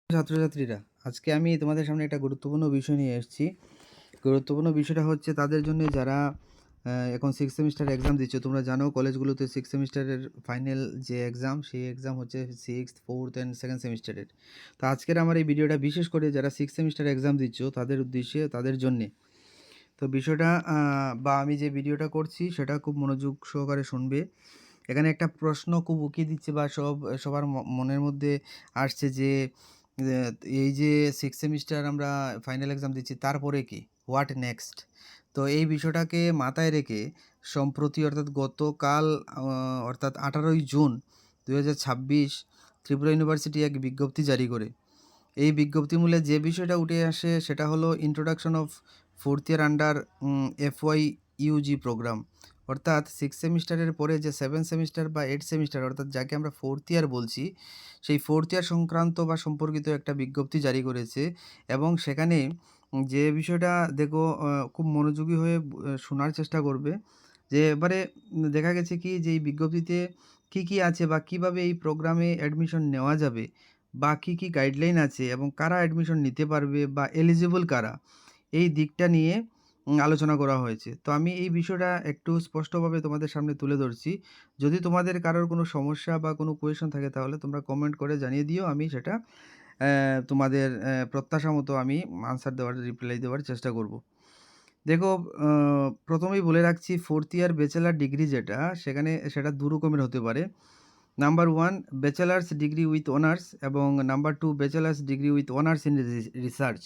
ছাত্রছাত্রীরা, আজকে আমি তোমাদের সামনে একটা গুরুত্বপূর্ণ বিষয় নিয়ে এসেছি। গুরুত্বপূর্ণ বিষয়টা হচ্ছে তাদের জন্য যারা এখন 6th সেমিস্টার এক্সাম দিচ্ছ। তোমরা জানো কলেজগুলোতে 6th সেমিস্টারের ফাইনাল যে এক্সাম, সেই এক্সাম হচ্ছে 6th, 4th অ্যান্ড 2nd সেমিস্টারের। তো আজকের আমার এই ভিডিওটা বিশেষ করে যারা 6th সেমিস্টার এক্সাম দিচ্ছ তাদের উদ্দেশ্যে, তাদের জন্যে। তো বিষয়টা বা আমি যে ভিডিওটা করছি সেটা খুব মনোযোগ সহকারে শুনবে। এখানে একটা প্রশ্ন খুব উকি দিচ্ছে বা সবার মনের মধ্যে আসছে যে এ এই যে 6th সেমিস্টার আমরা ফাইনাল এক্সাম দিচ্ছি, তারপরে কি? What next? তো এই বিষয়টাকে মাথায় রেখে সম্প্রতি অর্থাৎ গতকাল আ অর্থাৎ 18ই জুন 2026 ত্রিপুরা ইউনিভার্সিটি এক বিজ্ঞপ্তি জারি করে। এই বিজ্ঞপ্তিমূলে যে বিষয়টা উঠে আসে সেটা হলো introduction of 4th year under FY UG program. অর্থাৎ 6th সেমিস্টারের পরে যে 7th সেমিস্টার বা 8th সেমিস্টার অর্থাৎ যাকে আমরা 4th ইয়ার বলছি, সেই 4th ইয়ার সংক্রান্ত বা সম্পর্কিত একটা বিজ্ঞপ্তি জারি করেছে। এবং সেখানে যে বিষয়টা দেখো, খুব মনোযোগী হয়ে শোনার চেষ্টা করবে। যে এবারে দেখা গেছে কি যে এই বিজ্ঞপ্তিতে কী আছে বা কিভাবে এই প্রোগ্রামে অ্যাডমিশন নেওয়া যাবে বা কী গাইডলাইন আছে এবং কারা অ্যাডমিশন নিতে পারবে বা এলিজিবল কারা, এই দিকটা নিয়ে আলোচনা করা হয়েছে। তো আমি এই বিষয়টা একটু স্পষ্টভাবে তোমাদের সামনে তুলে ধরছি। যদি তোমাদের কারোর কোনো সমস্যা বা কোনো কোয়েশন থাকে তাহলে তোমরা কমেন্ট করে জানিয়ে দিও। আমি সেটা তোমাদের প্রত্যাশা মতো আমি আনসার দেওয়ার, রিপ্লাই দেওয়ার চেষ্টা করব। দেখো, আ ১ম এই বলে রাখছি 4th ইয়ার ব্যাচেলর ডিগ্রি যেটা, সেটা ২ রকমের হতে পারে। Number 1 bachelor's degree with honours এবং number 2 bachelor's degree with honours in research.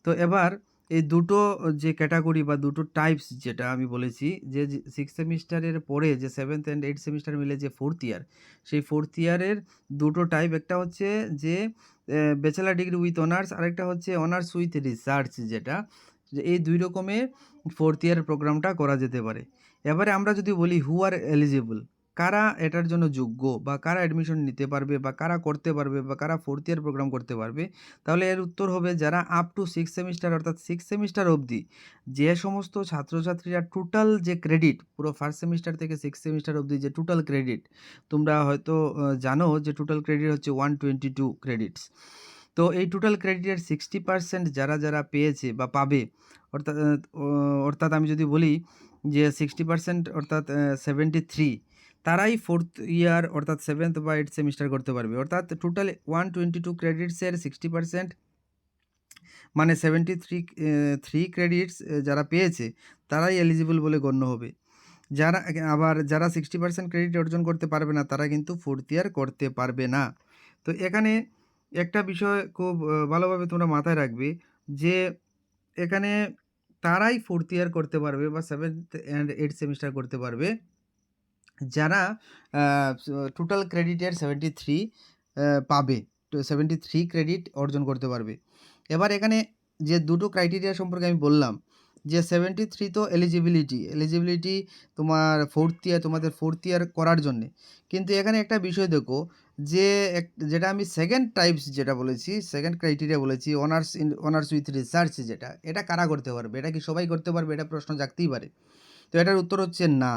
তো এবার এই দুটো যে ক্যাটাগরি বা দুটো টাইপস যেটা আমি বলেছি যে 6th সেমিস্টারের পরে যে 7th অ্যান্ড 8th সেমিস্টার মিলে যে 4th ইয়ার, সেই 4th ইয়ারের দুটো টাইপ। একটা হচ্ছে যে ব্যাচেলর ডিগ্রি উইথ অনার্স, আরেকটা হচ্ছে অনার্স উইথ রিসার্চ যেটা। যে এই ২ রকমের 4th ইয়ার প্রোগ্রামটা করা যেতে পারে। এবারে আমরা যদি বলি হু আর এলিজিবল, কারা এটার জন্য যোগ্য বা কারা অ্যাডমিশন নিতে পারবে বা কারা করতে পারবে বা কারা 4th ইয়ার প্রোগ্রাম করতে পারবে, তাহলে এর উত্তর হবে যারা আপ টু 6th সেমিস্টার অর্থাৎ 6th সেমিস্টার অবধি যে সমস্ত ছাত্রছাত্রীরা টোটাল যে ক্রেডিট পুরো 1st সেমিস্টার থেকে 6th সেমিস্টার অবধি যে টোটাল ক্রেডিট, তোমরা হয়তো জানো যে টোটাল ক্রেডিট হচ্ছে 122 ক্রেডিটস। তো এই টোটাল ক্রেডিটের 60% যারা পেয়েছে বা পাবে, অর্থাৎ অর্থাৎ আমি যদি বলি যে 60% অর্থাৎ 73, তারাই 4th ইয়ার অর্থাৎ 7th বা 8th সেমিস্টার করতে পারবে। অর্থাৎ টোটাল 122 ক্রেডিটসের 60% মানে 3 ক্রেডিটস যারা পেয়েছে তারাই এলিজিবল বলে গণ্য হবে। যারা 60% ক্রেডিট অর্জন করতে পারবে না তারা কিন্তু 4th ইয়ার করতে পারবে না। তো এখানে একটা বিষয় খুব ভালোভাবে তোমরা মাথায় রাখবে যে এখানে তারাই 4th ইয়ার করতে পারবে বা 7th অ্যান্ড 8th সেমিস্টার করতে পারবে যারা আ টোটাল ক্রেডিটের 73 পাবে। তো 73 ক্রেডিট অর্জন করতে পারবে। এবার এখানে যে দুটো ক্রাইটেরিয়া সম্পর্কে আমি বললাম যে 73 তো এলিজিবিলিটি তোমাদের 4th ইয়ার করার জন্যে। কিন্তু এখানে একটা বিষয় দেখো যে যেটা আমি 2nd টাইপস যেটা বলেছি, 2nd ক্রাইটেরিয়া বলেছি অনার্স উইথ রিসার্চ যেটা, এটা কারা করতে পারবে? এটা কি সবাই করতে পারবে? এটা প্রশ্ন জাগতেই পারে। তো এটার উত্তর হচ্ছে না,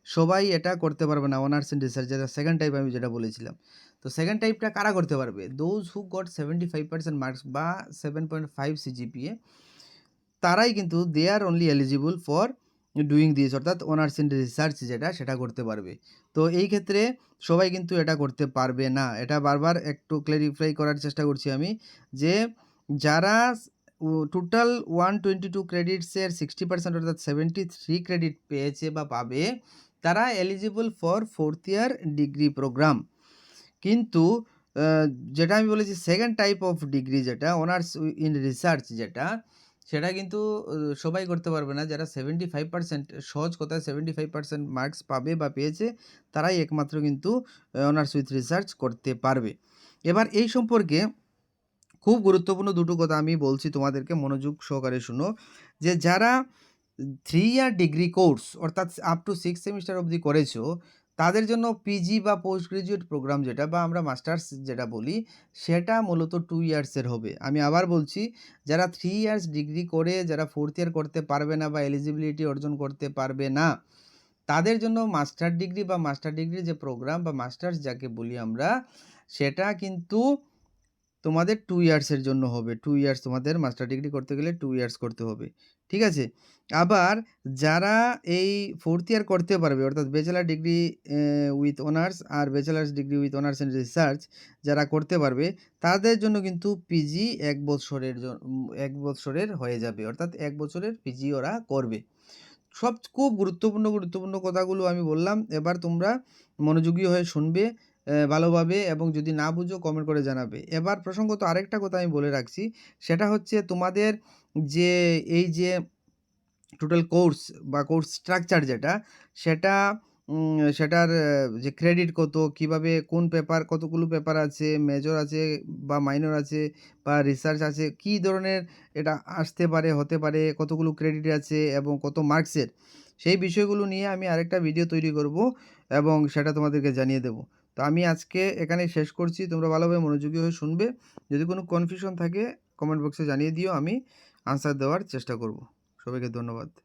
সবাই এটা করতে পারবে না। অনার্স ইন রিসার্চ যেটা 2nd টাইপ আমি যেটা বলেছিলাম। তো 2nd টাইপটা কারা করতে পারবে? দোজ হু গট 75% মার্কস বা 7.5 সিজিপিএ, তারাই কিন্তু they are only eligible for doing this, অর্থাৎ অনার্স ইন রিসার্চ যেটা, সেটা করতে পারবে। তো এই ক্ষেত্রে সবাই কিন্তু এটা করতে পারবে না। এটা বারবার একটু ক্লারিফাই করার চেষ্টা করছি আমি যে যারা টোটাল 122 ক্রেডিটসের 60% অর্থাৎ 73 ক্রেডিট পেয়েছে বা পাবে, তারা eligible for 4th year degree program. কিন্তু আ যেটা আমি বলেছি 2nd টাইপ অফ ডিগ্রি যেটা অনার্স ইন রিসার্চ যেটা, সেটা কিন্তু সবাই করতে পারবে না। যারা 75% সহজ কথায় 75% মার্কস পাবে বা পেয়েছে, তারাই একমাত্র কিন্তু অনার্স উইথ রিসার্চ করতে পারবে। এবার এই সম্পর্কে খুব গুরুত্বপূর্ণ দুটো কথা আমি বলছি তোমাদেরকে, মনোযোগ সহকারে শোনো। যে যারা 3 ইয়ার ডিগ্রি কোর্স অর্থাৎ আপ টু 6 সেমিস্টার অবধি করেছো, তাদের জন্য পিজি বা পোস্ট গ্রাজুয়েট প্রোগ্রাম যেটা বা আমরা মাস্টার্স যেটা বলি, সেটা মূলত 2 ইয়ার্সের হবে। আমি আবার বলছি, যারা 3 ইয়ার্স ডিগ্রি করে যারা 4th ইয়ার করতে পারবে না বা এলিজিবিলিটি অর্জন করতে পারবে না, তাদের জন্য মাস্টার ডিগ্রি বা মাস্টার ডিগ্রির যে প্রোগ্রাম বা মাস্টার্স যাকে বলি আমরা, সেটা কিন্তু তোমাদের 2 ইয়ার্সের জন্য হবে। 2 ইয়ার্স তোমাদের মাস্টার ডিগ্রি করতে গেলে 2 ইয়ার্স করতে হবে। ঠিক আছে? আবার যারা এই 4th ইয়ার করতে পারবে অর্থাৎ ব্যাচেলর ডিগ্রি উইথ অনার্স আর bachelor's degree with honours in research যারা করতে পারবে তাদের জন্য কিন্তু পিজি 1 বছরের 1 বছরের হয়ে যাবে। অর্থাৎ 1 বছরের পিজি ওরা করবে। খুব গুরুত্বপূর্ণ কথাগুলো আমি বললাম। এবার তোমরা মনোযোগী হয়ে শুনবে ভালোভাবে এবং যদি না বুঝো কমেন্ট করে জানাবে। এবার প্রসঙ্গত আরেকটা কথা আমি বলে রাখছি, সেটা হচ্ছে তোমাদের যে এই যে টোটাল কোর্স বা কোর্স স্ট্রাকচার যেটা, সেটা সেটার যে ক্রেডিট কত, কিভাবে কোন পেপার কতগুলো পেপার আছে, মেজর আছে বা মাইনর আছে বা রিসার্চ আছে, কী ধরনের এটা আসতে পারে, হতে পারে, কতগুলো ক্রেডিট আছে এবং কত মার্কসের, সেই বিষয়গুলো নিয়ে আমি আরেকটা ভিডিও তৈরি করব এবং সেটা তোমাদেরকে জানিয়ে দেব। তো আমি আজকে এখানেই শেষ করছি। তোমরা ভালোভাবে মনোযোগী হয়ে শুনবে। যদি কোনো কনফিউশন থাকে কমেন্ট বক্সে জানিয়ে দিও, আমি আনসার দেওয়ার চেষ্টা করব। সবাইকে ধন্যবাদ।